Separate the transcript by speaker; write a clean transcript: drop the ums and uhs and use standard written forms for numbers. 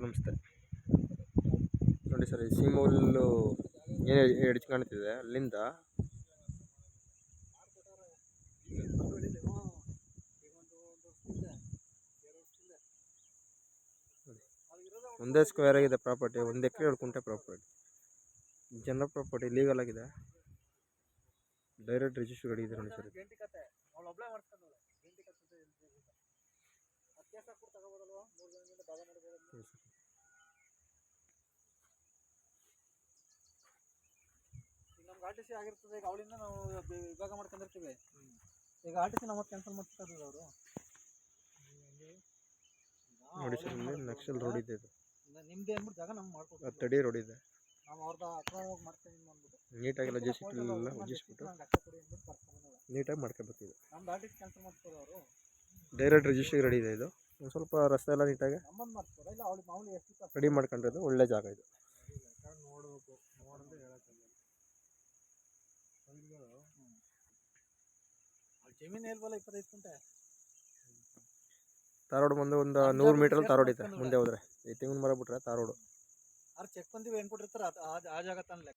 Speaker 1: Sir ನಮಸ್ತೆ. ನೋಡಿ sir, ಈ ಸೀಮೆ ಹುಲ್ಲು ಏನು ಎಡ್ಜ್ ಕಾಣ್ತಿದೆ ಅಲ್ಲಿಂದ ಒಂದೇ ಸ್ಕ್ವೇರ್ ಆಗಿದೆ ಪ್ರಾಪರ್ಟಿ, 1 ಎಕರೆ 2 ಕುಂಟೆ ಪ್ರಾಪರ್ಟಿ, ಜನರಲ್ ಪ್ರಾಪರ್ಟಿ, ಲೀಗಲ್ ಆಗಿದೆ, ಡೈರೆಕ್ಟ್ ರಿಜಿಸ್ಟರ್ ಗಾಡಿ ಇದೆ ನೋಡಿ ಸರ್.
Speaker 2: ನಮ್ಗೆ ಆರ್ ಟಿ ಸಿ ಆಗಿರ್ತದೆ. ಈಗ ಅವಳಿಂದ ನಾವು ವಿಭಾಗ ಮಾಡ್ಕೊಂಡಿರ್ತೀವಿ. ಈಗ ಆರ್ ಟಿ ಸಿ ನಾವು ಕ್ಯಾನ್ಸಲ್ ಮಾಡ್ತಿದ್ದಾರೆ ಅವರು.
Speaker 1: ನೋಡಿ ಸರ್, ಇಲ್ಲಿ ನಕ್ಸಲ್ ರೋಡ್ ಇದೆ, ಇದು
Speaker 2: ನಿಮ್ದೇ ಅಂದ್ಬಿಟ್ಟು ಜಾಗ ನಮ್ಗೆ ಮಾಡ್ಕೊಡ್ತೀವಿ.
Speaker 1: ತಡಿ ರೋಡ್ ಇದೆ.
Speaker 2: ನಾವು ಅವ್ರದ್ದು ಅಕ್ರಮ ಹೋಗಿ ಮಾಡ್ತೀವಿ ಅಂದ್ಬಿಟ್ಟು
Speaker 1: ನೀಟಾಗೆಲ್ಲ ಜೆಸಿಬಿಲ್ಲ ಉಜ್ಜಿಸ್ಬಿಟ್ಟು ನೀಟಾಗಿ ಮಾಡ್ಕೋಬೇಕಿದೆ.
Speaker 2: ನಮ್ದು ಆರ್ ಟಿ ಸಿ ಕ್ಯಾನ್ಸಲ್ ಮಾಡ್ತಾರೆ ಅವರು.
Speaker 1: ಡೈರೆಕ್ಟ್ ರಿಜಿಸ್ಟ್ರಿ ರೆಡಿ ಇದೆ. ಇದು ಒಂದು ಸ್ವಲ್ಪ ರಸ್ತೆ ಎಲ್ಲ ನೀಟಾಗಿ
Speaker 2: ನಮ್ಮನ್ನು ಮಾಡ್ತಾರೆ. ಇಲ್ಲ ಅವಳಿಗೆ ಮಾಮೂಲಿ ಎಷ್ಟು
Speaker 1: ರೆಡಿ ಮಾಡ್ಕೊಂಡಿರೋದು ಒಳ್ಳೆ ಜಾಗ ಇದು.
Speaker 2: ನೋಡಬೇಕು, ನೋಡಿದ್ರೆ ಹೇಳೋಕ್ಕಾಗಲ್ಲ. ಜಮೀನು ಹೇಳ್ಬಲ್ಲ 25 ಕುಂಟೆ.
Speaker 1: ತಾರೋಡ್ ಬಂದು ಒಂದು 100 ಮೀಟರ್ ತಾರೋಡ್ ಇದೆ. ಮುಂದೆ ಹೋದ್ರೆ ಈ ತೆಂಗಿನ ಮರ ಬಿಟ್ರೆ ತಾರೋಡು.
Speaker 2: ಚೆಕ್ ಬಂದಿವಿ ಹೆಂಗ್ ಕೊಟ್ಟಿರ್ತಾರೆ ಆ ಜಾಗ ತಾನೇ.